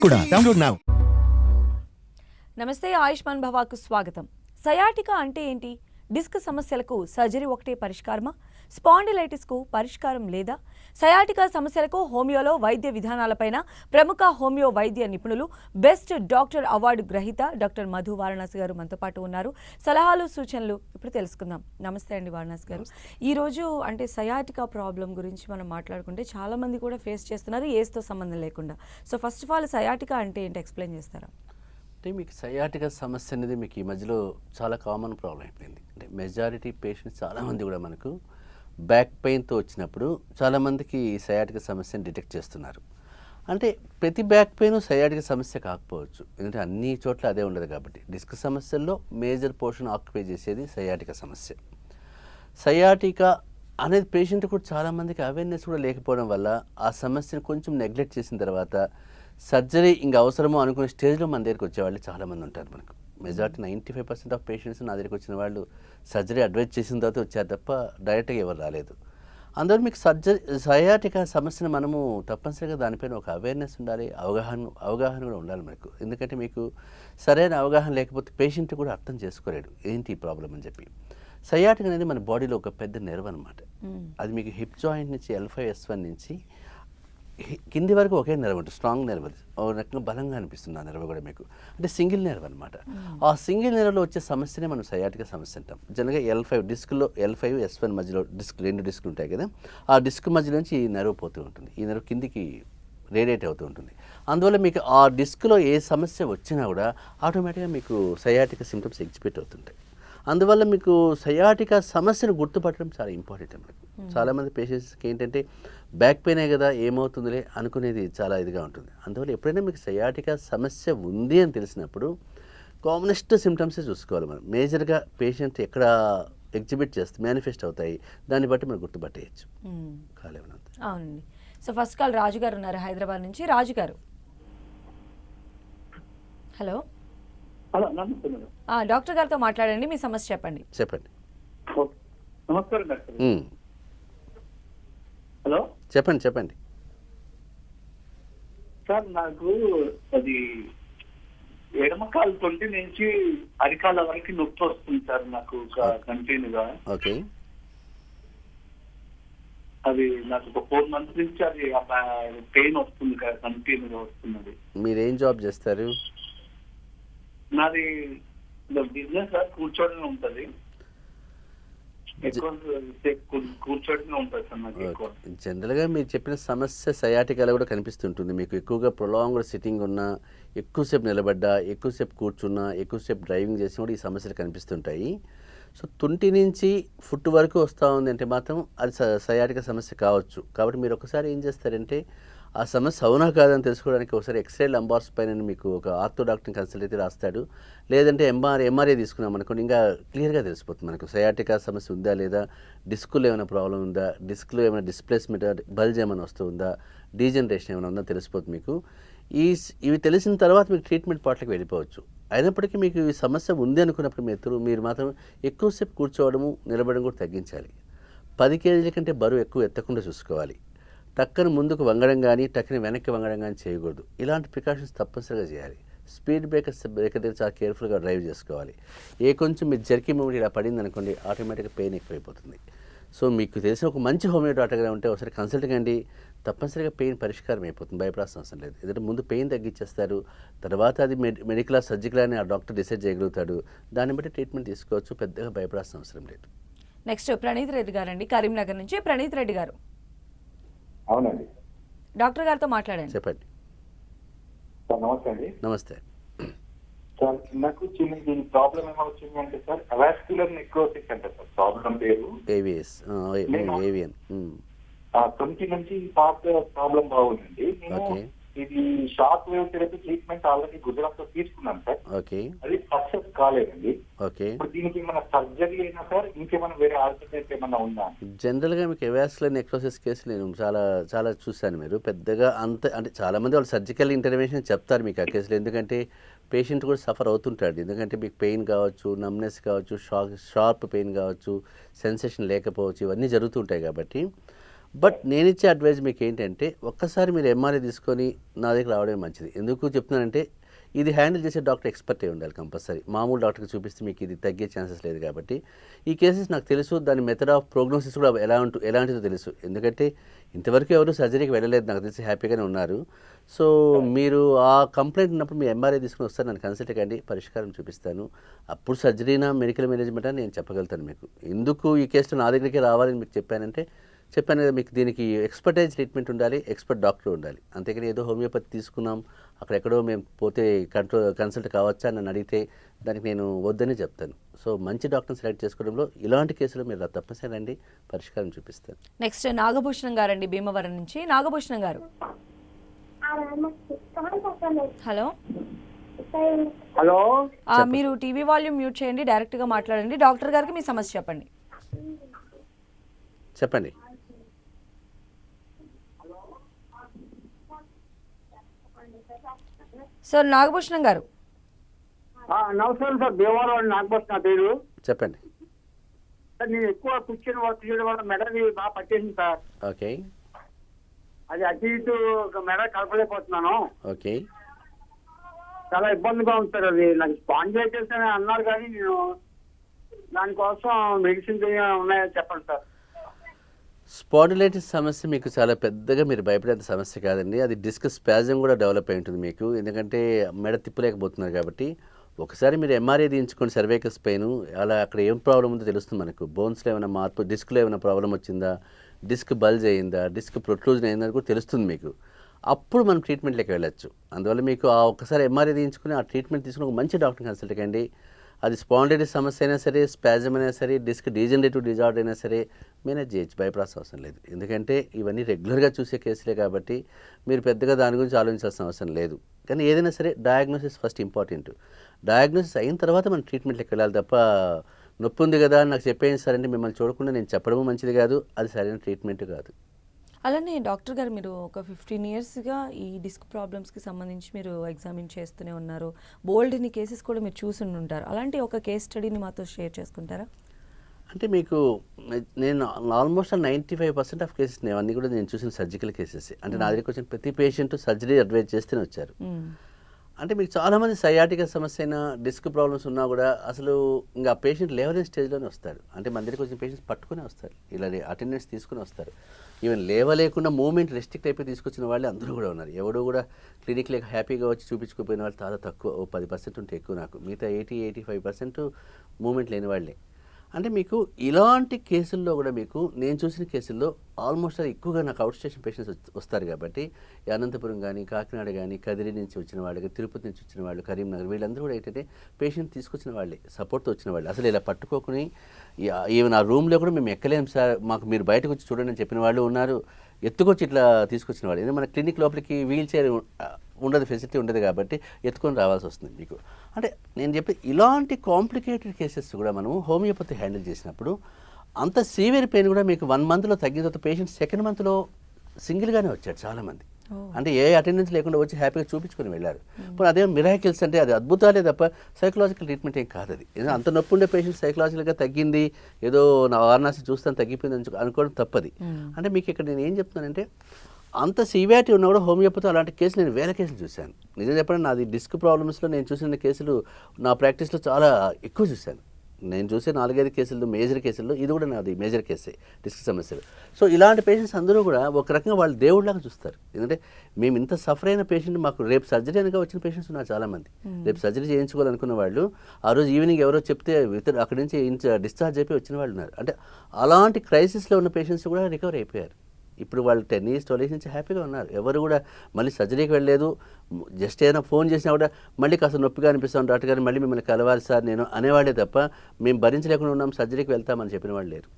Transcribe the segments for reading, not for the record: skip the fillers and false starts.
కూడా download now. నమస్తే, ఆయుష్మాన్ భవాకు స్వాగతం. సయాటికా అంటే ఏంటి? డిస్క్ సమస్యలకు సర్జరీ ఒకటే పరిష్కారమా? స్పాండిలైటిస్కు పరిష్కారం లేదా? సయాటికా సమస్యలకు హోమియోలో వైద్య విధానాలపైన ప్రముఖ హోమియో వైద్య నిపుణులు, బెస్ట్ డాక్టర్ అవార్డు గ్రహీత డాక్టర్ మధు వారణాసి గారు మనతో పాటు ఉన్నారు. సలహాలు సూచనలు ఇప్పుడు తెలుసుకుందాం. నమస్తే అండి వారణాసి గారు. ఈరోజు అంటే సయాటికా ప్రాబ్లం గురించి మనం మాట్లాడుకుంటే చాలామంది కూడా ఫేస్ చేస్తున్నారు, ఏజ్తో సంబంధం లేకుండా. So first of all sciatica అంటే ఏంటి ఎక్స్ప్లెయిన్ చేస్తారా? అంటే మీకు సయాటికా సమస్య అనేది మీకు ఈ మధ్యలో చాలా కామన్ ప్రాబ్లం అయిపోయింది. అంటే మెజారిటీ పేషెంట్స్ చాలామంది కూడా మనకు బ్యాక్ పెయిన్తో వచ్చినప్పుడు చాలామందికి సయాటికా సమస్యను డిటెక్ట్ చేస్తున్నారు. అంటే ప్రతి బ్యాక్ పెయిన్ సయాటికా సమస్య కాకపోవచ్చు, ఎందుకంటే అన్ని చోట్ల అదే ఉండదు కాబట్టి. డిస్క్ సమస్యల్లో మేజర్ పోర్షన్ ఆక్యుపై చేసేది సయాటికా సమస్య. సయాటికా అనేది పేషెంట్ కూడా చాలామందికి అవేర్నెస్ కూడా లేకపోవడం వల్ల ఆ సమస్యను కొంచెం నెగ్లెక్ట్ చేసిన తర్వాత సర్జరీ ఇంకా అవసరమో అనుకునే స్టేజ్లో మన దగ్గరికి వచ్చేవాళ్ళు చాలామంది ఉంటారు. మనకు మెజారిటీ 95% ఆఫ్ పేషెంట్స్ నా దగ్గరికి వచ్చిన వాళ్ళు సర్జరీ అడ్వైజ్ చేసిన తర్వాత వచ్చారు తప్ప డైరెక్ట్గా ఎవరు రాలేదు. అందువల్ల మీకు సయాటికా సమస్యను మనము తప్పనిసరిగా దానిపైన ఒక అవేర్నెస్ ఉండాలి, అవగాహన కూడా ఉండాలి మనకు. ఎందుకంటే మీకు సరైన అవగాహన లేకపోతే పేషెంట్ కూడా అర్థం చేసుకోలేడు ఏంటి ఈ ప్రాబ్లం అని చెప్పి. సయాటికా అనేది మన బాడీలో ఒక పెద్ద నెర్వ్ అనమాట. అది మీకు హిప్ జాయింట్ నుంచి L5 S1 నుంచి కింది వరకు ఒకే నెర్వ్ ఉంటుంది, స్ట్రాంగ్ నెర్వ్. అది ఒక రకంగా బలంగా అనిపిస్తుంది ఆ నెర్వ్ కూడా మీకు. అంటే సింగిల్ నెర్వ్ అనమాట. ఆ సింగిల్ నెర్వ్లో వచ్చే సమస్యనే మనం సయాటికా సమస్య అంటాం. జనరల్గా L5 డిస్క్లో L5 S1 మధ్యలో రెండు డిస్క్లు ఉంటాయి కదా, ఆ డిస్క్ మధ్య నుంచి ఈ నెర్వ్ పోతూ ఉంటుంది. ఈ నెర్వ్ కిందికి రేడియేట్ అవుతూ ఉంటుంది. అందువల్ల మీకు ఆ డిస్క్లో ఏ సమస్య వచ్చినా కూడా ఆటోమేటిక్గా మీకు సయాటికా సిమ్టమ్స్ ఎగ్జిబిట్ అవుతుంటాయి. అందువల్ల మీకు సయాటికా సమస్యను గుర్తుపట్టడం చాలా ఇంపార్టెంట్ మనకు. చాలామంది పేషెంట్స్కి ఏంటంటే బ్యాక్ పెయినే కదా ఏమవుతుందిలే అనుకునేది చాలా ఇదిగా ఉంటుంది. అందువల్ల ఎప్పుడైనా మీకు సయాటికా సమస్య ఉంది అని తెలిసినప్పుడు కామనెస్ట్ సిమ్టమ్సే చూసుకోవాలి మనం. మేజర్గా పేషెంట్ ఎక్కడ ఎగ్జిబిట్ చేస్తే మేనిఫెస్ట్ అవుతాయి, దాన్ని బట్టి మనం గుర్తుపట్టేయచ్చు. అవునండి. సో ఫస్ట్ కాల్ రాజు గారు ఉన్నారు హైదరాబాద్ నుంచి. రాజు గారు, హలో. డాక్టర్ గారితో మాట్లాడండి, మీ సమస్య చెప్పండి. నమస్కారం డాక్టర్. హలో, చెప్పండి సార్. నాకు అది ఎడమ కాలు తొంటి నుంచి అరికాల వరకు నొప్పి వస్తుంది సార్ నాకు కంటిన్యూగా. ఓకే. అది నాకు ఒక 4 months నుంచి అది పెయిన్ వస్తుంది కంటిన్యూగా వస్తున్నది. మీరు ఏం జాబ్ చేస్తారు? నాది బిజినెస్ సార్, కూర్చోడమే ఉంటది, కూర్చోడమే ఉంటుంది సార్ నాకు ఎక్కువ. జనరల్గా మీరు చెప్పిన సమస్య సయాటికాలో కూడా కనిపిస్తుంటుంది. మీకు ఎక్కువగా ప్రొలాంగ్డ్ సిట్టింగ్ ఉన్నా, ఎక్కువసేపు నిలబడ్డా, ఎక్కువసేపు కూర్చున్నా, ఎక్కువసేపు డ్రైవింగ్ చేసినా కూడా ఈ సమస్యలు కనిపిస్తుంటాయి. సో తుంటి నుంచి ఫుట్ వరకు వస్తూ ఉంది అంటే మాత్రం అది సయాటికా సమస్య కావచ్చు. కాబట్టి మీరు ఒకసారి ఏం చేస్తారంటే ఆ సమస్య అవునా కాదని తెలుసుకోవడానికి ఒకసారి ఎక్స్రే లంబార్స్ పైన మీకు ఒక ఆర్థో డాక్టర్ని కన్సల్ట్ అయితే రాస్తాడు. లేదంటే ఎంఆర్ఐ తీసుకున్నాం అనుకోండి, ఇంకా క్లియర్గా తెలిసిపోతుంది మనకు సయాటికా సమస్య ఉందా లేదా, డిస్కులో ఏమైనా ప్రాబ్లం ఉందా, డిస్క్లో ఏమైనా డిస్ప్లేస్మెంట్ బల్జ్ ఏమైనా వస్తుందా, డీజనరేషన్ ఏమైనా ఉందా తెలిసిపోతుంది మీకు. ఇవి తెలిసిన తర్వాత మీకు ట్రీట్మెంట్ పార్ట్లకు వెళ్ళిపోవచ్చు. అయినప్పటికీ మీకు ఈ సమస్య ఉంది అనుకున్నప్పుడు మీరు మాత్రం ఎక్కువసేపు కూర్చోవడము, నిలబడడం కూడా తగ్గించాలి. 10 kg కంటే బరువు ఎక్కువ ఎత్తకుండా చూసుకోవాలి. టక్కన ముందుకు వంగడం కానీ, టక్కన వెనక్కి వంగడం కానీ చేయకూడదు. ఇలాంటి ప్రికాషన్స్ తప్పనిసరిగా చేయాలి. స్పీడ్ బ్రేకర్ దగ్గర చాలా కేర్ఫుల్గా డ్రైవ్ చేసుకోవాలి. కొంచెం మీరు జర్కీ మూమెంట్ ఇలా పడింది అనుకోండి, ఆటోమేటిక్గా పెయిన్ ఎక్కువైపోతుంది. సో మీకు తెలిసిన ఒక మంచి హోమియో డాక్టర్గా ఉంటే ఒకసారి కన్సల్ట్ కండి, తప్పనిసరిగా పెయిన్ పరిష్కారం అయిపోతుంది, భయపడాల్సిన అవసరం లేదు. ఎందుకంటే ముందు పెయిన్ తగ్గించేస్తారు, తర్వాత అది మెడికల్ సర్జికల్ అని ఆ డాక్టర్ డిసైడ్ చేయగలుగుతాడు. దాన్ని బట్టి ట్రీట్మెంట్ తీసుకోవచ్చు, పెద్దగా భయపడాల్సిన అవసరం లేదు. నెక్స్ట్ ప్రణీత్ రెడ్డి గారు అండి, కరీంనగర్ నుంచి. ప్రణీత్ రెడ్డి గారు. అవునండి, డాక్టర్ గారితో మాట్లాడండి. చెప్పండి. నమస్తే అండి. నమస్తే సార్, నాకు దీని ప్రాబ్లం ఏమవుతుందంటే సార్ అవాస్క్యులర్ నెక్రోసిస్ అంటే సార్ ప్రాబ్లం పేరు ఏవిఎస్, ఏవియన్. తొంటి నుంచి పార్ట్ ప్రాబ్లం బాగుందండి. నేను ఇది shock wave therapy treatment already Gujarat లో తీసుకున్నాను సార్. ఓకే. అది సక్సెస్ కాలేదండి. ఓకే. ఇప్పుడు దీనికి ఏమైనా సర్జరీ అయినా సార్, ఇంకేమైనా వేరే ఆల్టర్నేటివ్ ఏమైనా ఉందా? జనరల్గా మీకు అవాస్క్యులర్ నెక్రోసిస్ కేసు నేను చాలా చూశాను. మీరు పెద్దగా అంటే చాలామంది వాళ్ళు సర్జికల్ ఇంటర్వెన్షన్ చెప్తారు మీకు ఆ కేసులో, ఎందుకంటే పేషెంట్ కూడా సఫర్ అవుతుంటాడు. ఎందుకంటే మీకు పెయిన్ కావచ్చు, నమ్నెస్ కావచ్చు, షార్ప్ పెయిన్ కావచ్చు, సెన్సేషన్ లేకపోవచ్చు, ఇవన్నీ జరుగుతుంటాయి. కాబట్టి బట్ నేను ఇచ్చే అడ్వైజ్ మీకు ఏంటంటే ఒక్కసారి మీరు ఎంఆర్ఐ తీసుకొని నా దగ్గర రావడమే మంచిది. ఎందుకు చెప్తున్నానంటే ఇది హ్యాండిల్ చేసే డాక్టర్ ఎక్స్పర్ట్ అయి ఉండాలి కంపల్సరీ. మామూలు డాక్టర్కి చూపిస్తే మీకు ఇది తగ్గే ఛాన్సెస్ లేదు కాబట్టి ఈ కేసెస్ నాకు తెలుసు. దాని మెథడ్ ఆఫ్ ప్రోగ్నోసిస్ కూడా ఎలాంటిదో తెలుసు. ఎందుకంటే ఇంతవరకు ఎవరు సర్జరీకి వెళ్ళలేదు, నాకు తెలిసి హ్యాపీగానే ఉన్నారు. సో మీరు ఆ కంప్లైంట్ ఉన్నప్పుడు మీ ఎంఆర్ఐ తీసుకుని వస్తారు, నన్ను కన్సల్ట్ కండి, పరిష్కారం చూపిస్తాను. అప్పుడు సర్జరీనా మెడికల్ మేనేజ్మెంట్ అని నేను చెప్పగలుగుతాను మీకు. ఎందుకు ఈ కేసులో నా దగ్గరికి రావాలని మీకు చెప్పాను కదా, మీకు దీనికి ఎక్స్పర్టైజ్ ట్రీట్మెంట్ ఉండాలి, ఎక్స్పర్ట్ డాక్టర్ ఉండాలి. అంతేకాని ఏదో హోమియోపతి తీసుకున్నాం అక్కడెక్కడో మేము పోతే కన్సల్ట్ కావచ్చా అని నన్ను అడిగితే దానికి నేను వద్దని చెప్తాను. సో మంచి డాక్టర్ని సెలెక్ట్ చేసుకోవడంలో ఇలాంటి కేసులో మీరు తప్పనిసరి రండి, పరిష్కారం చూపిస్తాను. నెక్స్ట్ నాగభూషణం గారండి భీమవరం నుంచి. నాగభూషణం గారు హలో. హలో, మీరు టీవీ వాల్యూమ్ మ్యూట్ చేయండి, డైరెక్ట్ గా మాట్లాడండి. డాక్టర్ గారికి మీ సమస్య చెప్పండి. చెప్పండి. సార్ నాగభూషణం గారు. నమస్కారం సార్. భీమవరం నాగభూషణం నా పేరు. చెప్పండి. సార్ నేను ఎక్కువ కూర్చొని వర్క్ చేయడం వల్ల మెడని బాగా పట్టేసింది సార్. ఓకే. అది అటు ఇటు మెడ కలపలేకపోతున్నాను. ఓకే. చాలా ఇబ్బందిగా ఉంది సార్. అది నాకు స్పాండిలైటిస్ అని అన్నారు కానీ నేను దానికోసం మెడిసిన్స్ ఉన్నాయో చెప్పండి సార్. స్పాండిలైటిస్ సమస్య మీకు చాలా పెద్దగా మీరు భయపడేంత సమస్య కాదండి. అది డిస్క్ స్పాజం కూడా డెవలప్ అయి ఉంటుంది మీకు, ఎందుకంటే మెడ తిప్పలేకపోతున్నారు కాబట్టి. ఒకసారి మీరు ఎంఆర్ఐ తీయించుకోండి, సర్వైకస్ పెయిన్, అలా అక్కడ ఏం ప్రాబ్లం ఉందో తెలుస్తుంది మనకు. బోన్స్లో ఏమైనా మార్పు, డిస్క్లో ఏమైనా ప్రాబ్లం వచ్చిందా, డిస్క్ బల్జ్ అయిందా, డిస్క్ ప్రొట్రూజన్ అయిందా కూడా తెలుస్తుంది మీకు. అప్పుడు మనం ట్రీట్మెంట్లోకి వెళ్ళచ్చు. అందువల్ల మీకు ఆ ఒక్కసారి ఎంఆర్ఐ తీయించుకుని ఆ ట్రీట్మెంట్ తీసుకుని ఒక మంచి డాక్టర్ని కన్సల్ట్ కండి. అది స్పాండిలైటిస్ సమస్య అయినా సరే, స్పాజం అయినా సరే, డిస్క్ డీజనరేటివ్ డిజార్డర్ అయినా సరే మేనేజ్ చేయొచ్చు, భయపడాల్సిన అవసరం లేదు. ఎందుకంటే ఇవన్నీ రెగ్యులర్గా చూసే కేసులే కాబట్టి మీరు పెద్దగా దాని గురించి ఆలోచించాల్సిన అవసరం లేదు. కానీ ఏదైనా సరే డయాగ్నోసిస్ ఫస్ట్ ఇంపార్టెంట్. డయాగ్నోసిస్ అయిన తర్వాత మనం ట్రీట్మెంట్లోకి వెళ్ళాలి తప్ప నొప్పి ఉంది కదా నాకు చెప్పేయండి సార్ అంటే మిమ్మల్ని చూడకుండా నేను చెప్పడము మంచిది కాదు, అది సరైన ట్రీట్మెంట్ కాదు. అలానే డాక్టర్ గారు మీరు ఒక 15 ఇయర్స్గా ఈ డిస్క్ ప్రాబ్లమ్స్కి సంబంధించి మీరు ఎగ్జామిన్ చేస్తూనే ఉన్నారు. బోల్డ్ని కేసెస్ కూడా మీరు చూసి ఉంటారు. అలాంటి ఒక కేస్ స్టడీని మాతో షేర్ చేసుకుంటారా? అంటే మీకు నేను ఆల్మోస్ట్ 95% ఆఫ్ కేసెస్ అన్నీ కూడా నేను చూసిన సర్జికల్ కేసెస్. అంటే నా దగ్గరికి వచ్చిన ప్రతి పేషెంట్ సర్జరీ అడ్వైజ్ చేస్తూనే వచ్చారు. అంటే మీకు చాలామంది సయాటిక సమస్య అయినా, డిస్క్ ప్రాబ్లమ్స్ ఉన్నా కూడా అసలు ఇంకా పేషెంట్ లేవలేని స్టేజ్లోనే వస్తారు. అంటే మన దగ్గరికి వచ్చిన పేషెంట్స్ పట్టుకునే వస్తారు, ఇలా అటెండెన్స్ తీసుకుని వస్తారు. ఈవెన్ లేవలేకుండా మూమెంట్ రెస్ట్రిక్ట్ అయిపోయి తీసుకొచ్చిన వాళ్ళే అందరూ కూడా ఉన్నారు. ఎవరు కూడా క్లినిక్లో హ్యాపీగా వచ్చి చూపించుకుపోయిన వాళ్ళు చాలా తక్కువ, 10% ఉంటే ఎక్కువ. నాకు మిగతా 80-85% మూమెంట్ లేని వాళ్ళే. అంటే మీకు ఇలాంటి కేసుల్లో కూడా మీకు నేను చూసిన కేసుల్లో ఆల్మోస్ట్ అది ఎక్కువగా నాకు అవుట్ స్టేషన్ పేషెంట్స్ వస్తారు కాబట్టి అనంతపురం కానీ, కాకినాడ కానీ, కదిరి నుంచి వచ్చిన వాళ్ళకి, తిరుపతి నుంచి వచ్చిన వాళ్ళు, కరీంనగర్, వీళ్ళందరూ కూడా ఏంటంటే పేషెంట్ తీసుకొచ్చిన వాళ్ళే, సపోర్ట్తో వచ్చిన వాళ్ళు. అసలు ఇలా పట్టుకోకుని ఈవెన్ ఆ రూమ్లో కూడా మేము ఎక్కలేము సార్, మాకు మీరు బయటకు వచ్చి చూడండి అని చెప్పిన వాళ్ళు ఉన్నారు. ఎత్తుకొచ్చి ఇట్లా తీసుకొచ్చిన వాళ్ళు. ఎందుకంటే మన క్లినిక్ లోపలికి వీల్ చైర్ ఉండదు, ఫెసిలిటీ ఉండదు కాబట్టి ఎత్తుకొని రావాల్సి వస్తుంది మీకు. అంటే నేను చెప్పి ఇలాంటి కాంప్లికేటెడ్ కేసెస్ కూడా మనము హోమియోపతి హ్యాండిల్ చేసినప్పుడు అంత సీవియర్ పెయిన్ కూడా మీకు 1 మంత్లో తగ్గిన తర్వాత పేషెంట్ 2nd మంత్లో సింగిల్గానే వచ్చాడు చాలామంది. అంటే ఏ అటెండెన్స్ లేకుండా వచ్చి హ్యాపీగా చూపించుకొని వెళ్ళారు. ఇప్పుడు అదే మిరాకిల్స్ అంటే అది అద్భుతాలే తప్ప సైకలాజికల్ ట్రీట్మెంట్ ఏం కాదు అది. అంత నొప్పి ఉండే పేషెంట్ సైకలాజికల్గా తగ్గింది, ఏదో నా వారణాసి చూస్తాను తగ్గిపోయింది అనుకోవడం తప్పది. అంటే మీకు ఇక్కడ నేను ఏం చెప్తున్నానంటే అంత సివియారిటీ ఉన్నా కూడా హోమియోపతి అలాంటి కేసులు నేను వేరే కేసులు చూశాను. నిజం చెప్పండి, నాది డిస్క్ ప్రాబ్లమ్స్లో నేను చూసిన కేసులు నా ప్రాక్టీస్లో చాలా ఎక్కువ చూశాను. నేను చూసే 4-5 కేసుల్లో మేజర్ కేసుల్లో ఇది కూడా నాది మేజర్ కేసే, డిస్క్ సమస్యలు. సో ఇలాంటి పేషెంట్స్ అందరూ కూడా ఒక రకంగా వాళ్ళు దేవుడిలాగా చూస్తారు. ఎందుకంటే మేము ఇంత సఫర్ అయిన పేషెంట్, మాకు రేపు సర్జరీ అనగా వచ్చిన పేషెంట్స్ ఉన్నారు చాలామంది. రేపు సర్జరీ చేయించుకోవాలనుకున్న వాళ్ళు ఆ రోజు ఈవినింగ్ ఎవరో చెప్తే అక్కడి నుంచి డిశ్చార్జ్ అయిపోయి వచ్చిన వాళ్ళు ఉన్నారు. అంటే అలాంటి క్రైసిస్లో ఉన్న పేషెంట్స్ కూడా రికవర్ అయిపోయారు. ఇప్పుడు వాళ్ళు 10 years 12 years నుంచి హ్యాపీగా ఉన్నారు. ఎవరు కూడా మళ్ళీ సర్జరీకి వెళ్ళలేదు. జస్ట్ ఏదైనా ఫోన్ చేసినా కూడా మళ్ళీ కాస్త నొప్పిగా అనిపిస్తాం డాక్టర్ గారు, మళ్ళీ మిమ్మల్ని కలవాలి సార్ నేను అనేవాళ్ళే తప్ప మేము భరించలేకుండా ఉన్నాం సర్జరీకి వెళ్తామని చెప్పిన వాళ్ళు లేరు.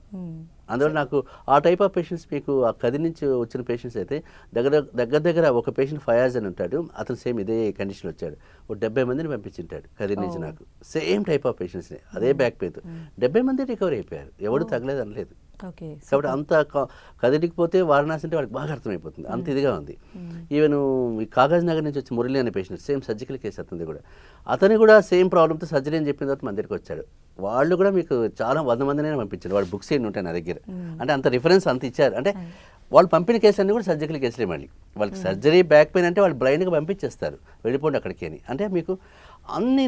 అందువల్ల నాకు ఆ టైప్ ఆఫ్ పేషెంట్స్, మీకు ఆ కది నుంచి వచ్చిన పేషెంట్స్ అయితే దగ్గర ఒక పేషెంట్ ఫయాజ్ అని ఉంటాడు, అతను సేమ్ ఇదే కండిషన్ వచ్చాడు. 70 మందిని పంపించింటాడు కది నుంచి. నాకు సేమ్ టైప్ ఆఫ్ పేషెంట్స్ని, అదే బ్యాక్ పెయిన్ 70 మంది రికవర్ అయిపోయారు, ఎవడు తగ్గలేదు అనలేదు. కాబట్టి అంత కదిలికి పోతే వారణాసి అంటే వాళ్ళకి బాగా అర్థమైపోతుంది, అంత ఇదిగా ఉంది. ఈవెన్ ఈ కాగజ్ నగర్ నుంచి వచ్చి మురళి అనే పేషెంట్ సేమ్ సర్జికల్ కేసు అతనిది కూడా. అతను కూడా సేమ్ ప్రాబ్లంతో సర్జరీ అని చెప్పిన తర్వాత మన దగ్గరికి వచ్చాడు. వాళ్ళు కూడా మీకు చాలా 100 మందినే పంపించారు. వాళ్ళ బుక్స్ ఎన్ని ఉంటాయి నా దగ్గర. అంటే అంత రిఫరెన్స్ అంత ఇచ్చారు. అంటే వాళ్ళు పంపిన కేసు అన్నీ కూడా సర్జికల్ కేసులే. మళ్ళీ వాళ్ళకి సర్జరీ బ్యాక్ పెయిన్ అంటే వాళ్ళు బ్లైండ్గా పంపించేస్తారు, వెళ్ళిపోండి అక్కడికి అని. అంటే మీకు అన్ని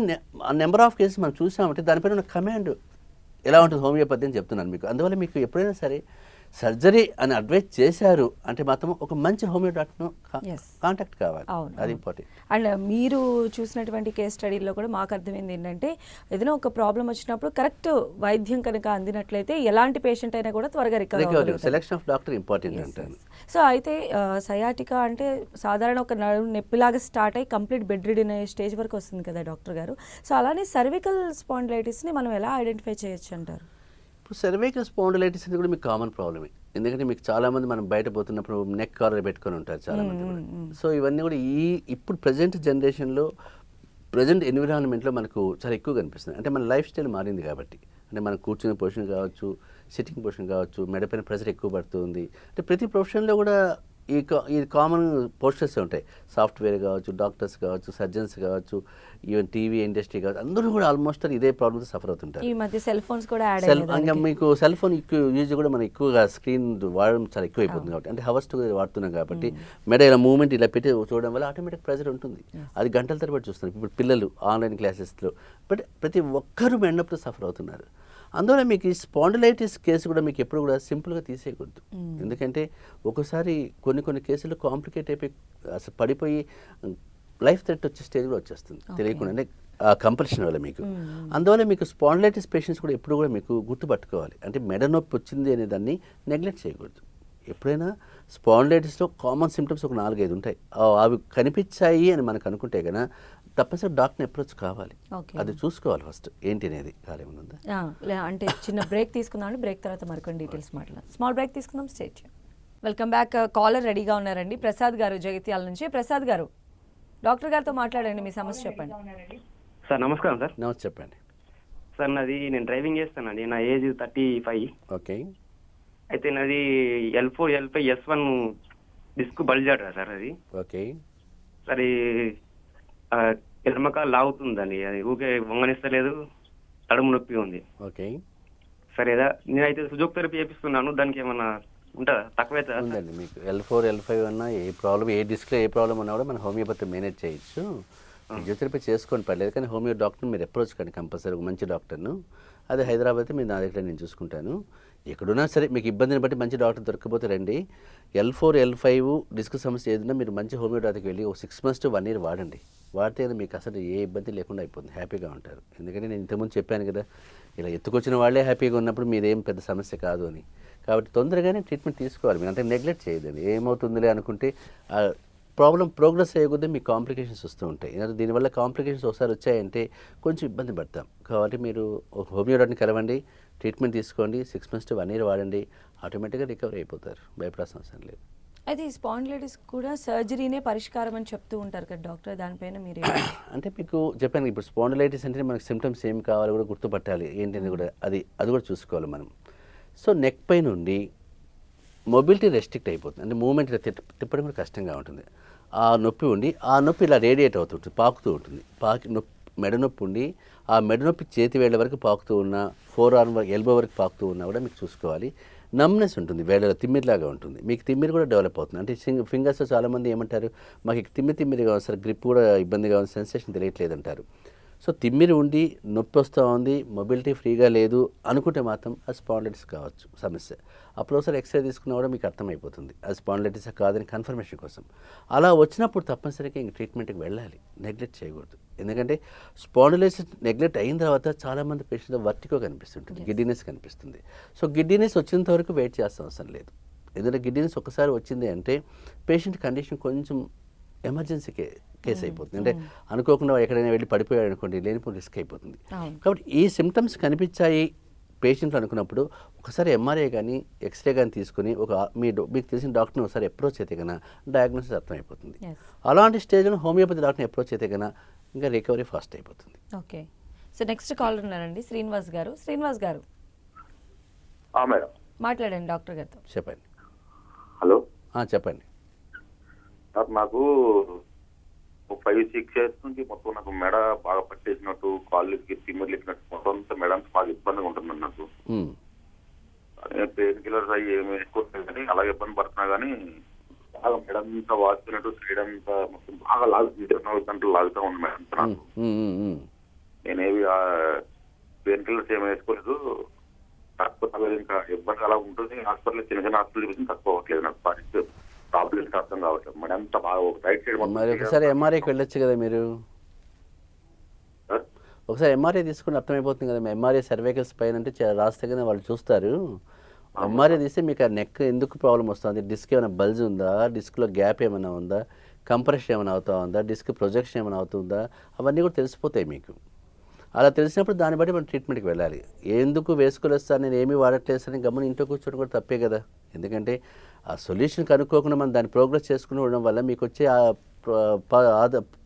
నెంబర్ ఆఫ్ కేసెస్ మనం చూసామంటే దానిపైన ఉన్న కమాండ్ ఎలా ఉంటుంది హోమియోపతి అని చెప్తున్నాను మీకు. అందువల్ల మీకు ఎప్పుడైనా సరే సర్జరీ అని అడ్వైజ్ చేశారు అంటే మాత్రం ఒక మంచి హోమియో డాక్టర్ను కాంటాక్ట్ కావాలి. అది ఇంపార్టెంట్. అండ్ మీరు చూసినటువంటి కేస్ స్టడీలో కూడా మాకు అర్థమైంది ఏంటంటే ఏదైనా ఒక ప్రాబ్లం వచ్చినప్పుడు కరెక్ట్ వైద్యం కనుక అందినట్లయితే ఎలాంటి పేషెంట్ అయినా కూడా త్వరగా recover. Selection of doctor important అంటాను. సో అయితే సయాటికా అంటే సాధారణ ఒక నడుము నొప్పిలాగా స్టార్ట్ అయ్యి కంప్లీట్ బెడ్ రిడ్ అనే స్టేజ్ వరకు వస్తుంది కదా డాక్టర్ గారు. సో అలానే సర్వికల్ స్పాండిలైటిస్ని మనం ఎలా ఐడెంటిఫై చేయొచ్చు అంటారు? ఇప్పుడు సర్వైకల్ స్పాండిలైటిస్ అనేది కూడా మీకు కామన్ ప్రాబ్లమే. ఎందుకంటే మీకు చాలామంది మనం బయట పోతున్నప్పుడు నెక్ కాలర్ పెట్టుకొని ఉంటారు చాలామంది కూడా. సో ఇవన్నీ కూడా ఇప్పుడు ప్రజెంట్ జనరేషన్లో ప్రజెంట్ ఎన్విరాన్మెంట్లో మనకు చాలా ఎక్కువ కనిపిస్తుంది. అంటే మన లైఫ్ స్టైల్ మారింది కాబట్టి. అంటే మనం కూర్చునే పొజిషన్ కావచ్చు, సిట్టింగ్ పొజిషన్ కావచ్చు, మెడపైన ప్రెషర్ ఎక్కువ పడుతుంది. అంటే ప్రతి ప్రొఫెషన్లో కూడా ఈ కామన్ పోస్టర్స్ ఉంటాయి. సాఫ్ట్వేర్ కావచ్చు, డాక్టర్స్ కావచ్చు, సర్జన్స్ కావచ్చు, ఈవెన్ టీవీ ఇండస్ట్రీ కావచ్చు, అందరూ కూడా ఆల్మోస్ట్ ఇదే ప్రాబ్లమ్స్ సఫర్ అవుతుంటారు. ఈ మధ్య సెల్ ఫోన్స్ కూడా ఇంకా మీకు సెల్ ఫోన్ యూజ్ కూడా మనం ఎక్కువగా స్క్రీన్ వాడడం చాలా ఎక్కువ అయిపోతుంది కాబట్టి, అంటే హవర్స్ టు వాడుతున్నాం కాబట్టి మెడ ఇలా మూవ్మెంట్ ఇలా పెట్టి చూడడం వల్ల ఆటోమేటిక్ ప్రెజర్ ఉంటుంది. అది గంటల తరబడి చూస్తున్నారు. ఇప్పుడు పిల్లలు ఆన్లైన్ క్లాసెస్లో బట్ ప్రతి ఒక్కరూ మెడనొప్పితో సఫర్ అవుతున్నారు. అందువల్ల మీకు ఈ స్పాండిలైటిస్ కేసు కూడా మీకు ఎప్పుడు కూడా సింపుల్గా తీసేయకూడదు. ఎందుకంటే ఒకసారి కొన్ని కేసులు కాంప్లికేట్ అయిపోయి అసలు పడిపోయి లైఫ్ థ్రెట్ వచ్చే స్టేజ్ కూడా వచ్చేస్తుంది తెలియకుండా, అంటే ఆ కంపల్షన్ వల్ల మీకు. అందువల్ల మీకు స్పాండిలైటిస్ పేషెంట్స్ కూడా ఎప్పుడు కూడా మీకు గుర్తుపట్టుకోవాలి. అంటే మెడ నొప్పి వచ్చింది అనే దాన్ని నెగ్లెక్ట్ చేయకూడదు. ఎప్పుడైనా స్పాండిలైటిస్లో కామన్ సిమ్టమ్స్ ఒక 4-5 ఉంటాయి. అవి కనిపించాయి అని మనకు అనుకుంటే కన్నా తప్పనిసరి డాక్టర్ని అప్రోచ్ కావాలి. అది చూసుకోవాలి ఫస్ట్ ఏంటి అనేది. కాలేముందా అంటే చిన్న బ్రేక్ తీసుకుందాం అండి. బ్రేక్ తర్వాత మరికొన్ని డీటెయిల్స్ మాట్లాడదాం. స్మాల్ బ్రేక్ తీసుకుందాం. స్టేట్. Welcome back. కాలర్ రెడీగా ఉన్నారండి, ప్రసాద్ గారు జగిత్యాల నుంచి. ప్రసాద్ గారు, డాక్టర్ గారితో మాట్లాడండి, మీ సమస్య చెప్పండి. సార్ నమస్కారం. సార్ నమస్తే, చెప్పండి సార్. నాది నేను డ్రైవింగ్ చేస్తానండి. నా ఏజ్ 35. ఓకే. అయితే నాది L4, L5, S1 డిస్క్ బల్జాట సార్. అది ఓకే. సరే ఎడమకాలు లాగుతుందండి, అది ఊకే వంగనిస్తలేదు, తడుము నొప్పి ఉంది. ఓకే. సరేదా నేనైతే సుజోక్ థెరపీ చేపిస్తున్నాను, దానికి ఏమన్నా ఉంటుందా? తక్కువైతే ఉందండి మీకు. L4, L5 అన్నా ఏ ప్రాబ్లం, ఏ డిస్క్లో ఏ ప్రాబ్లం ఉన్నా కూడా మనం హోమియోపతి మేనేజ్ చేయొచ్చు. ఫిజియోథెరపీ చేసుకోండి పర్లేదు, కానీ హోమియో డాక్టర్ మీరు అప్రోచ్ కండి కంపల్సరీ, ఒక మంచి డాక్టర్ను. అదే హైదరాబాద్ అయితే మీరు నా దగ్గర నేను చూసుకుంటాను. ఎక్కడున్నా సరే మీకు ఇబ్బందిని బట్టి మంచి డాక్టర్ దొరకకపోతే రండి. L4, L5 డిస్క్ సమస్య ఏదైనా మీరు మంచి హోమియో డాక్టర్కి వెళ్ళి ఒక 6 months to 1 year వాడండి. వాడితే మీకు అసలు ఏ ఇబ్బంది లేకుండా అయిపోతుంది, హ్యాపీగా ఉంటారు. ఎందుకంటే నేను ఇంతకుముందు చెప్పాను కదా, ఇలా ఎత్తుకొచ్చిన వాళ్ళే హ్యాపీగా ఉన్నప్పుడు మీరేం పెద్ద సమస్య కాదు అని. కాబట్టి తొందరగానే ట్రీట్మెంట్ తీసుకోవాలి. మీరు అంటే నెగ్లెక్ట్ చేయదండి. ఏమవుతుందిలే అనుకుంటే ప్రాబ్లం ప్రోగ్రెస్ అయ్యేకొద్దీ మీకు కాంప్లికేషన్స్ వస్తూ ఉంటాయి. దీనివల్ల కాంప్లికేషన్స్ ఒకసారి వచ్చాయంటే కొంచెం ఇబ్బంది పడతాం. కాబట్టి మీరు ఒక హోమియో డాక్టర్ని కలవండి, ట్రీట్మెంట్ తీసుకోండి, 6 months to 1 year వాడండి, ఆటోమేటిక్గా రికవర్ అయిపోతారు, భయపడాల్సిన అవసరం లేదు. అయితే ఈ స్పాండిలైటిస్ కూడా సర్జరీనే పరిష్కారం అని చెప్తూ ఉంటారు కదా డాక్టర్, దానిపైన మీరు అంటే మీకు చెప్పాను ఇప్పుడు స్పాండిలైటిస్ అంటే మనకి సిమ్టమ్స్ ఏం కావాలో కూడా గుర్తుపట్టాలి, ఏంటనేది కూడా అది కూడా చూసుకోవాలి మనం. సో నెక్ పై నుండి మొబిలిటీ రెస్ట్రిక్ట్ అయిపోతుంది, అంటే మూమెంట్ తిప్పడం కూడా కష్టంగా ఉంటుంది. ఆ నొప్పి ఉండి ఆ నొప్పి ఇలా రేడియేట్ అవుతుంటుంది, పాకుతూ ఉంటుంది. మెడ నొప్పి ఉండి ఆ మెడ నొప్పి చేతి వేళ్ళ వరకు పాకుతూ ఉన్నా, 4 arm వరకు ఎల్బో వరకు పాకుతూ ఉన్నా కూడా మీకు చూసుకోవాలి. నమ్నెస్ ఉంటుంది, వేళ్ళలో తిమ్మిరిలాగా ఉంటుంది, మీకు తిమ్మిరి కూడా డెవలప్ అవుతుంది. అంటే ఫింగర్స్ చాలామంది ఏమంటారు, మాకు తిమ్మిరిగా ఉంది సార్, గ్రిప్ కూడా ఇబ్బందిగా ఉంది, సెన్సేషన్ తెలియట్లేదు అంటారు. సో తిమ్మిరి ఉండి నొప్పి వస్తూ ఉంది, మొబిలిటీ ఫ్రీగా లేదు అనుకుంటే మాత్రం అది స్పాండిలైటిస్ కావచ్చు సమస్య. అప్పుడు ఒకసారి ఎక్స్రే తీసుకున్నా కూడా మీకు అర్థమైపోతుంది అది స్పాండిలైటిస్ కాదని కన్ఫర్మేషన్ కోసం. అలా వచ్చినప్పుడు తప్పనిసరిగా ఇంక ట్రీట్మెంట్కి వెళ్ళాలి, నెగ్లెక్ట్ చేయకూడదు. ఎందుకంటే స్పాండిలైటిస్ నెగ్లెక్ట్ అయిన తర్వాత చాలామంది పేషెంట్ వర్టిగో కనిపిస్తుంటుంది, గిడ్డినెస్ కనిపిస్తుంది. సో గిడ్డినెస్ వచ్చేంత వరకు వెయిట్ చేయాల్సిన అవసరం లేదు. ఎందుకంటే గిడ్డినెస్ ఒకసారి వచ్చింది అంటే పేషెంట్ కండిషన్ కొంచెం ఎమర్జెన్సీ కేసు అయిపోతుంది. అంటే అనుకోకుండా ఎక్కడైనా వెళ్ళి పడిపోయాడు అనుకోండి, లేనిపోయిన రిస్క్ అయిపోతుంది. కాబట్టి ఈ సిమ్టమ్స్ కనిపించాయి పేషెంట్లు అనుకున్నప్పుడు ఒకసారి ఎంఆర్ఐ కానీ ఎక్స్రే కానీ తీసుకుని మీకు తెలిసిన డాక్టర్ని ఒకసారి అప్రోచ్ అయితే కన్నా డయాగ్నోసిస్ అర్థమైపోతుంది. అలాంటి స్టేజ్లో హోమియోపతి డాక్టర్ని అప్రోచ్ అయితే కన్నా ఇంకా రికవరీ ఫాస్ట్ అయిపోతుంది. ఓకే. సో నెక్స్ట్ కాలర్ ఉన్నారండి, శ్రీనివాస్ గారు. శ్రీనివాస్ గారు మేడం మాట్లాడండి డాక్టర్ గారితో. చెప్పండి. హలో చెప్పండి. నాకు ఒక 5-6 ఇయర్స్ నుంచి మొత్తం నాకు మెడ బాగా పట్టేసినట్టు, కాళ్ళకి తిమ్మిర్లు ఎక్కినట్టు మొత్తం అంతా మెడ అంతా బాగా ఇబ్బందిగా ఉంటుంది నాకు. పెయిన్ కిల్లర్స్ అవి ఏమి వేసుకోవట్లేదు కానీ అలాగే ఇబ్బంది పడుతున్నా కానీ బాగా మెడ అంతా వాసినట్టు, సైడ్ అంతా మొత్తం బాగా లాగుతుంది, 24 గంటలు లాగుతూ ఉంది మెడ అంతా నాకు. నేనేవి పెయిన్ కిల్లర్స్ ఏమి వేసుకోలేదు. కాకపోతే ఇంకా ఇబ్బంది అలా ఉంటుంది. హాస్పిటల్ చిన్న చిన్న హాస్పిటల్ చూపించి తక్కువ అవ్వట్లేదు నాకు. ప్రాబ్లమ్స్ అర్థం కావట్లేదు. మరి అంత బాగా రైట్ సైడ్ మరి ఒకసారి ఎంఆర్ఐకి వెళ్ళొచ్చు కదా మీరు. ఒకసారి ఎంఆర్ఐ తీసుకుని అర్థమైపోతుంది కదా. ఎంఆర్ఐ సర్వైకల్ స్పైన్ అంటే రాస్తే కదా వాళ్ళు చూస్తారు. ఎంఆర్ఐ తీస్తే మీకు ఆ నెక్ ఎందుకు ప్రాబ్లం వస్తుంది, డిస్క్ ఏమైనా బల్జ్ ఉందా, డిస్క్లో గ్యాప్ ఏమైనా ఉందా, కంప్రెషన్ ఏమైనా అవుతా ఉందా, డిస్క్ ప్రొజెక్షన్ ఏమైనా అవుతుందా, అవన్నీ కూడా తెలిసిపోతాయి మీకు. అలా తెలిసినప్పుడు దాన్ని బట్టి మనం ట్రీట్మెంట్కి వెళ్ళాలి. ఎందుకు వేసుకోలేస్తాను, నేను ఏమీ వాడట్లేస్తాను గమ్మున ఇంట్లో కూర్చోవడం కూడా తప్పే కదా. ఎందుకంటే ఆ సొల్యూషన్ కనుక్కోకుండా మనం దాన్ని ప్రోగ్రెస్ చేసుకుని ఉండడం వల్ల మీకు వచ్చే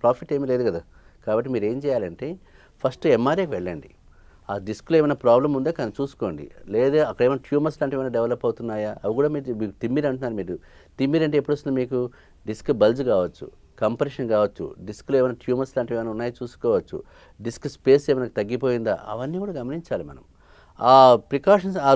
ప్రాఫిట్ ఏమీ లేదు కదా. కాబట్టి మీరు ఏం చేయాలంటే ఫస్ట్ ఎంఆర్ఐకి వెళ్ళండి. ఆ డిస్క్లో ఏమైనా ప్రాబ్లం ఉందా కానీ చూసుకోండి. లేదా అక్కడ ఏమైనా ట్యూమర్స్ లాంటివి ఏమైనా డెవలప్ అవుతున్నాయా, అవి కూడా మీరు తిమ్మిరి అంటున్నారు. మీరు తిమ్మిరి అంటే ఎప్పుడు వస్తుంది మీకు, డిస్క్ బల్జ్ కావచ్చు, కంప్రెషన్ కావచ్చు, డిస్క్లో ఏమైనా ట్యూమర్స్ లాంటివి ఏమైనా ఉన్నాయో చూసుకోవచ్చు, డిస్క్ స్పేస్ ఏమైనా తగ్గిపోయిందా, అవన్నీ కూడా గమనించాలి మనం. ఆ ప్రికాషన్స్, ఆ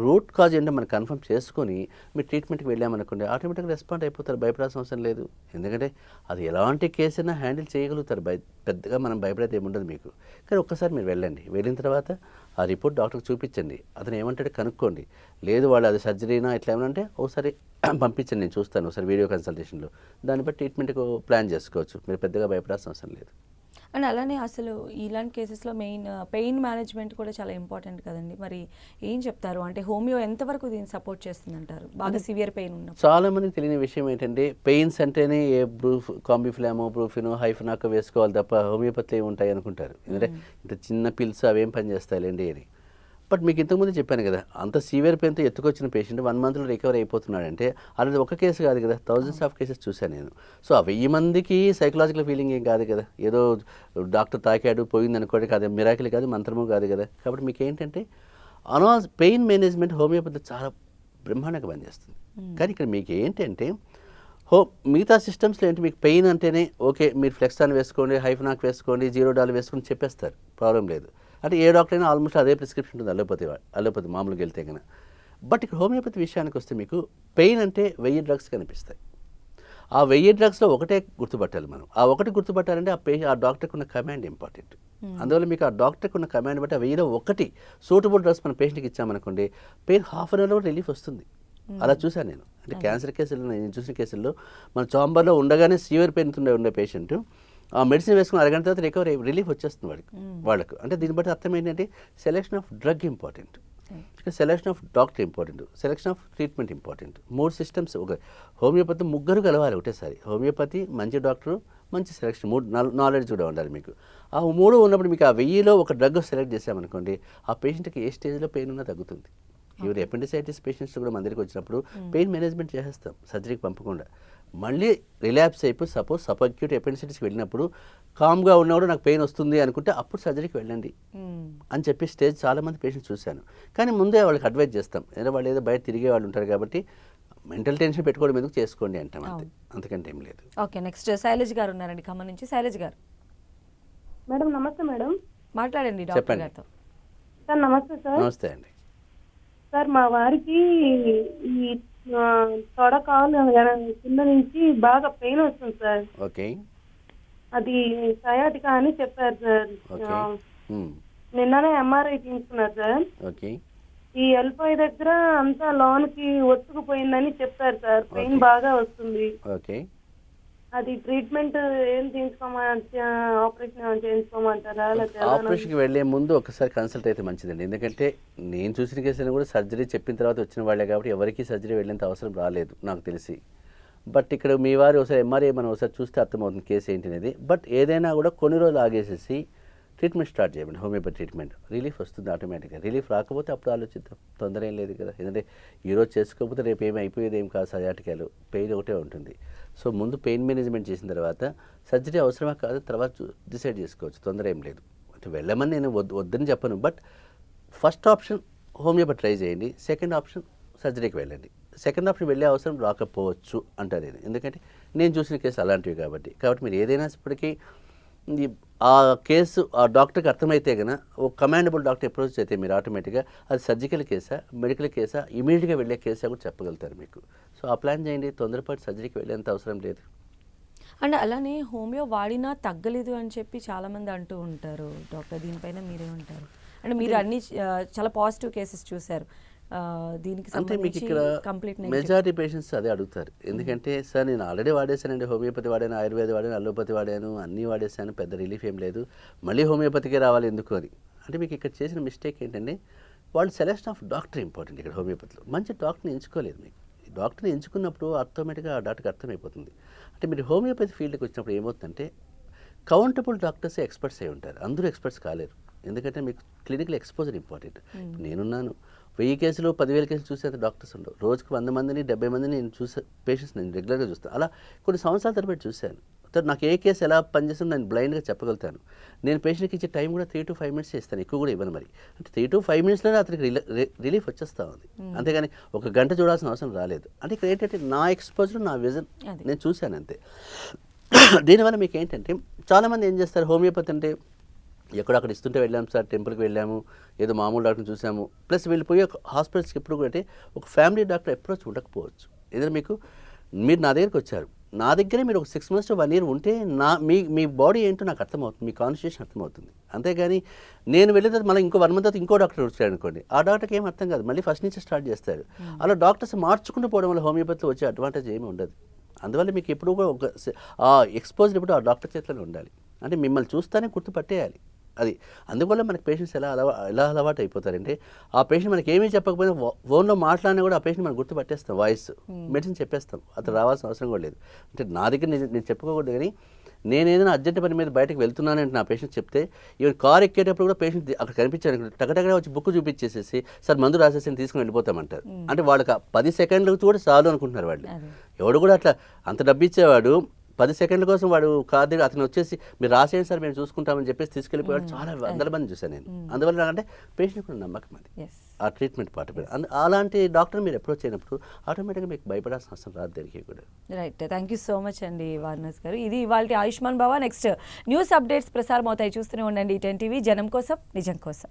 రూట్ కాజ్ ఏంటో మనం కన్ఫర్మ్ చేసుకొని మీరు ట్రీట్మెంట్కి వెళ్ళామనుకోండి, ఆటోమేటిక్గా రెస్పాండ్ అయిపోతారు. భయపడాల్సిన అవసరం లేదు. ఎందుకంటే అది ఎలాంటి కేసు అయినా హ్యాండిల్ చేయగలుగుతారు. పెద్దగా మనం భయపడేది ఏముండదు మీకు. కానీ ఒక్కసారి మీరు వెళ్ళండి. వెళ్ళిన తర్వాత ఆ రిపోర్ట్ డాక్టర్కి చూపించండి. అతను ఏమంటాడో కనుక్కోండి. లేదు వాళ్ళు అది సర్జరీనా ఇట్లా ఏమంటే ఒకసారి పంపించండి, నేను చూస్తాను ఒకసారి వీడియో కన్సల్టేషన్లో. దాన్ని బట్టి ట్రీట్మెంట్కి ప్లాన్ చేసుకోవచ్చు. మీరు పెద్దగా భయపడాల్సిన అవసరం లేదు. అండ్ అలానే అసలు ఇలాంటి కేసెస్లో మెయిన్ పెయిన్ మేనేజ్మెంట్ కూడా చాలా ఇంపార్టెంట్ కదండి. మరి ఏం చెప్తారు, అంటే హోమియో ఎంతవరకు దీన్ని సపోర్ట్ చేస్తుందంటారు బాగా సివియర్ పెయిన్ ఉన్న? చాలా మందికి తెలియని విషయం ఏంటంటే పెయిన్స్ అంటేనే ఏ కాంబిఫ్లామో, బ్రూఫినో, హైఫనాకో వేసుకోవాలి తప్ప హోమియోపతిలో ఏమి ఉంటాయి అనుకుంటారు. ఎందుకంటే ఇంత చిన్న పిల్స్ అవేం పని చేస్తాయిలేండి అని. బట్ మీకు ఇంతకుముందు చెప్పాను కదా, అంత సివియర్ పెయిన్తో ఎత్తుకొచ్చిన పేషెంట్ 1 monthలో రికవర్ అయిపోతున్నాడంటే అలాంటి ఒక కేసు కాదు కదా, థౌజండ్స్ ఆఫ్ కేసెస్ చూశాను నేను. సో ఆ 1000 మందికి సైకలాజికల్ ఫీలింగ్ ఏం కాదు కదా, ఏదో డాక్టర్ తాకాడు పోయింది అనుకోండి కాదు, మిరాకిల్ కాదు, మంత్రము కాదు కదా. కాబట్టి మీకు ఏంటంటే పెయిన్ మేనేజ్మెంట్ హోమియోపతి చాలా బ్రహ్మాండంగా పనిచేస్తుంది. కానీ ఇక్కడ మీకు ఏంటంటే మిగతా సిస్టమ్స్లో ఏంటి, మీకు పెయిన్ అంటేనే ఓకే మీరు ఫ్లెక్సాన్ వేసుకోండి, హైఫనాక్ వేసుకోండి, $0 వేసుకొని చెప్పేస్తారు, ప్రాబ్లం లేదు. అంటే ఏ డాక్టర్ అయినా ఆల్మోస్ట్ అదే ప్రిస్క్రిప్షన్ ఉంటుంది అలోపతి మామూలుగా వెళ్తే కన్నా. బట్ ఇక్కడ హోమియోపతి విషయానికి వస్తే మీకు పెయిన్ అంటే 1000 డ్రగ్స్ కనిపిస్తాయి. ఆ 1000 డ్రగ్స్లో ఒకటే గుర్తుపట్టాలి మనం. ఆ ఒకటి గుర్తుపట్టాలంటే ఆ డాక్టర్కి ఉన్న కమాండ్ ఇంపార్టెంట్. అందువల్ల మీకు ఆ డాక్టర్కి ఉన్న కమాండ్ బట్టి ఆ 1000లో ఒకటి సూటబుల్ డ్రగ్స్ మన పేషెంట్కి ఇచ్చామనుకోండి, పెయిన్ ½ an hourలో రిలీఫ్ వస్తుంది. అలా చూశాను నేను. అంటే క్యాన్సర్ కేసుల్లో నేను చూసిన కేసుల్లో మన చాంబర్లో ఉండగానే సివియర్ పెయిన్ ఉండే పేషెంట్ ఆ మెడిసిన్ వేసుకుని అరగంట తర్వాత రికవర్ అయ్యి రిలీఫ్ వచ్చేస్తుంది వాళ్ళకు. అంటే దీన్ని బట్టి అర్థం ఏంటంటే selection of drug important, selection of doctor important, selection of treatment important. 3 systems ఒక హోమియోపతి ముగ్గురు కలవాలి ఒకటేసారి. హోమియోపతి, మంచి డాక్టర్, మంచి సెలెక్షన్, 3 నాలెడ్జ్ కూడా ఉండాలి మీకు. ఆ 3 ఉన్నప్పుడు మీకు ఆ 1000లో ఒక డ్రగ్ సెలెక్ట్ చేసామనుకోండి, ఆ పేషెంట్కి ఏ స్టేజ్లో పెయిన్ ఉన్నా తగ్గుతుంది. ఈవెన్ అపెండిసైటిస్ పేషెంట్స్ కూడా మన దగ్గరికి వచ్చినప్పుడు పెయిన్ మేనేజ్మెంట్ చేసేస్తాం సర్జరీకి పంపకుండా. మళ్ళీ రిలాప్స్ అయిపోయి సపోజ్ సబ్అక్యూట్ అపెండిసైటిస్కి వెళ్ళినప్పుడు కామ్గా ఉన్నప్పుడు నాకు పెయిన్ వస్తుంది అనుకుంటే అప్పుడు సర్జరీకి వెళ్ళండి అని చెప్పి స్టేజ్ చాలామంది పేషెంట్స్ చూశాను. కానీ ముందే వాళ్ళకి అడ్వైజ్ చేస్తాం, ఏదో వాళ్ళు ఏదో బయట తిరిగే వాళ్ళు ఉంటారు కాబట్టి మెంటల్ టెన్షన్ పెట్టుకోవడం ఎందుకు, చేసుకోండి అంటాం అంతే, అంతకంటే ఏం లేదు. ఓకే, నెక్స్ట్ శైలజ్ గారు ఉన్నారండి ఖమ్మం నుంచి. శైలజ్ గారు మేడం నమస్తే మేడం. మాట్లాడండి డాక్టర్ గారితో. సార్ నమస్తే సార్. నమస్తే అండి. సార్ మా వారికి ఈ తొడకాలు కింద నుంచి బాగా పెయిన్ వస్తుంది సార్. ఓకే, అది సయాటికా అని చెప్పారు సార్. ఓకే, నిన్ననే ఎంఆర్ఐ తీసుకున్నారు సార్. ఓకే, ఈ ఎల్పై దగ్గర అంతా లోనికి ఒత్తుకుపోయిందని చెప్పారు సార్. పెయిన్ బాగా వస్తుంది. ఓకే, అది ట్రీట్మెంట్ ఏం ఆపరేషన్ చేయించుకోమంటారా? ఆపరేషన్కి వెళ్ళే ముందు ఒకసారి కన్సల్ట్ అయితే మంచిదండి. ఎందుకంటే నేను చూసిన కేసులను కూడా సర్జరీ చెప్పిన తర్వాత వచ్చిన వాళ్ళే కాబట్టి ఎవరికి సర్జరీ వెళ్ళేంత అవసరం రాలేదు నాకు తెలిసి. బట్ ఇక్కడ మీ వారు ఒకసారి ఎంఆర్ఐ మనం ఒకసారి చూస్తే అర్థమవుతుంది కేసు ఏంటి అనేది. బట్ ఏదైనా కూడా కొన్ని రోజులు ఆగేసేసి ట్రీట్మెంట్ స్టార్ట్ చేయండి. హోమియోపతి ట్రీట్మెంట్ రిలీఫ్ వస్తుంది ఆటోమేటిక్గా. రిలీఫ్ రాకపోతే అప్పుడు ఆలోచిద్దాం, తొందర ఏం లేదు కదా. ఎందుకంటే ఈరోజు చేసుకోకపోతే రేపు ఏమి అయిపోయేది ఏం కాదు, సయాటికాలు పెయిన్ ఒకటే ఉంటుంది. సో ముందు పెయిన్ మేనేజ్మెంట్ చేసిన తర్వాత సర్జరీ అవసరమా కాదు తర్వాత డిసైడ్ చేసుకోవచ్చు, తొందర ఏం లేదు. అంటే వెళ్ళమని నేను వద్దని చెప్పను, but first option homeopathy try చేయండి, సెకండ్ ఆప్షన్ సర్జరీకి వెళ్ళండి. సెకండ్ ఆప్షన్ వెళ్ళే అవసరం రాకపోవచ్చు అంటారు నేను. ఎందుకంటే నేను చూసిన కేసు అలాంటివి కాబట్టి మీరు ఏదైనా ఇప్పటికీ ఆ కేసు ఆ డాక్టర్కి అర్థమైతే కనుక ఒక కమాండబుల్ డాక్టర్ అప్రోచ్ అయితే మీరు ఆటోమేటిక్గా అది సర్జికల్ కేసా మెడికల్ కేసా ఇమీడియట్గా వెళ్ళే కేసా కూడా చెప్పగలుగుతారు మీకు. సో ఆ ప్లాన్ చేయండి, తొందరపాటు సర్జరీకి వెళ్ళేంత అవసరం లేదు. అండ్ అలానే హోమియో వాడినా తగ్గలేదు అని చెప్పి చాలామంది అంటూ ఉంటారు డాక్టర్, దీనిపైన మీరేమంటారు? అంటే మీరు అన్ని చాలా పాజిటివ్ కేసెస్ చూశారు, దీనికి అంటే మీకు ఇక్కడ కంప్లీట్ మెజారిటీ పేషెంట్స్ అదే అడుగుతారు. ఎందుకంటే సార్ నేను ఆల్రెడీ వాడేసానండి, హోమియోపతి వాడాను, ఆయుర్వేద వాడాను, అలోపతి వాడాను, అన్నీ వాడేసాను, పెద్ద రిలీఫ్ ఏం లేదు, మళ్ళీ హోమియోపతికే రావాలి ఎందుకు అని. అంటే మీకు ఇక్కడ చేసిన మిస్టేక్ ఏంటంటే వాళ్ళు సెలెక్షన్ ఆఫ్ డాక్టర్ ఇంపార్టెంట్. ఇక్కడ హోమియోపతిలో మంచి డాక్టర్ని ఎంచుకోలేదు. మీకు డాక్టర్ని ఎంచుకున్నప్పుడు ఆటోమేటిక్గా ఆ డాక్టర్కి అర్థమైపోతుంది. అంటే మీరు హోమియోపతి ఫీల్డ్కి వచ్చినప్పుడు ఏమవుతుందంటే కౌంటబుల్ డాక్టర్స్ ఎక్స్పర్ట్స్ అయి ఉంటారు, అందరూ ఎక్స్పర్ట్స్ కాలేరు. ఎందుకంటే మీకు క్లినికల్ ఎక్స్పోజర్ ఇంపార్టెంట్. నేనున్నాను 1000 కేసులు 10,000 కేసులు చూసేంత డాక్టర్స్ ఉండవు. రోజుకు 100 మందిని 70 మందిని నేను చూసే పేషెంట్స్ నేను రెగ్యులర్గా చూస్తాను. అలా కొన్ని సంవత్సరాల తరబడి చూశాను. నాకు ఏ కేసు ఎలా పనిచేస్తుందో నేను బ్లైండ్గా చెప్పగలుగుతాను. నేను పేషెంట్కి ఇచ్చే టైం కూడా 3 to 5 minutes ఇస్తాను, ఎక్కువ కూడా ఇవ్వను. మరి అంటే 3 to 5 minutesలోనే అతనికి రిలీఫ్ వచ్చేస్తూ ఉంది. అంతేగాని 1 గంట చూడాల్సిన అవసరం రాలేదు. అంటే ఇక్కడ ఏంటంటే నా ఎక్స్పోజర్ నా విజన్ నేను చూశాను అంతే. దీనివల్ల మీకు ఏంటంటే చాలామంది ఏం చేస్తారు, హోమియోపతి అంటే ఎక్కడక్కడ ఇస్తుంటే వెళ్ళాము సార్, టెంపుల్కి వెళ్ళాము, ఏదో మామూలు డాక్టర్ని చూసాము, ప్లస్ వెళ్ళిపోయి హాస్పిటల్స్కి ఎప్పుడు కూడా అంటే ఒక ఫ్యామిలీ డాక్టర్ అప్రోచ్ ఉండకపోవచ్చు. ఏదైనా మీరు నా దగ్గరికి వచ్చారు, నా దగ్గరే మీరు ఒక 6 months to 1 year ఉంటే మీ బాడీ ఏంటో నాకు అర్థమవుతుంది, మీ కాన్స్టిట్యూషన్ అర్థమవుతుంది. అంతేగాని నేను వెళ్ళిన తర్వాత మళ్ళీ ఇంకో 1 month తర్వాత ఇంకో డాక్టర్ వచ్చాడు అనుకోండి, ఆ డాక్టర్కి ఏం అర్థం కాదు, మళ్ళీ ఫస్ట్ నుంచి స్టార్ట్ చేస్తారు. అలా డాక్టర్స్ మార్చుకుంటూ పోవడం వల్ల హోమియోపతిలో వచ్చే అడ్వాంటేజ్ ఏమీ ఉండదు. అందువల్ల మీకు ఎప్పుడు కూడా ఆ ఎక్స్పోజర్ ఇప్పుడు ఆ డాక్టర్ చేతిలోనే ఉండాలి. అంటే మిమ్మల్ని చూస్తానే గుర్తుపట్టేయాలి అది. అందువల్ల మనకి పేషెంట్స్ ఎలా అలవాటు అయిపోతారంటే ఆ పేషెంట్ మనకి ఏమీ చెప్పకపోయినా ఫోన్లో మాట్లాడినా కూడా ఆ పేషెంట్ మనం గుర్తుపట్టేస్తాం, వాయిస్ మెడిసిన్ చెప్పేస్తాం, అతను రావాల్సిన అవసరం కూడా లేదు. అంటే నా దగ్గర నేను చెప్పుకోకూడదు, కానీ నేను ఏదైనా అర్జెంట్ పని మీద బయటకు వెళ్తున్నానంటే నా పేషెంట్ చెప్తే ఈవెన్ కార్ ఎక్కేటప్పుడు కూడా పేషెంట్ అక్కడ కనిపించారు టగటగా వచ్చి బుక్ చూపించేసేసి సార్ మందు రాసేసి తీసుకుని వెళ్ళిపోతామంటారు. అంటే వాళ్ళకి 10 seconds కూడా చాలు అనుకుంటున్నారు వాళ్ళు. ఎవడు కూడా అట్లా అంత డబ్బు ఇచ్చేవాడు 10 seconds కోసం వాడు కార్ దగ్గర అతను వచ్చేసి మీరు రాసేయండి సార్ మేము చూసుకుంటామని చెప్పేసి తీసుకెళ్ళిపోయాడు. చాలా వందల మంది చూశాను నేను. అందువల్ల నాకంటే పేషెంట్ కూడా నమ్మకం అది ఆ ట్రీట్మెంట్ పార్ట్ మీద. అలాంటి డాక్టర్ మీరు అప్రోచ్ అయినప్పుడు ఆటోమేటిక్గా మీకు భయపడాల్సిన అవసరం రాదు దేనికి కూడా. Right, thank you so much అండి వారణాసి గారు. ఇది ఇవాళ ఆయుష్మాన్ భవ. నెక్స్ట్ న్యూస్ అప్డేట్స్ ప్రసారం అవుతాయి, చూస్తూనే ఉండండి 10 TV, జనం కోసం నిజం కోసం.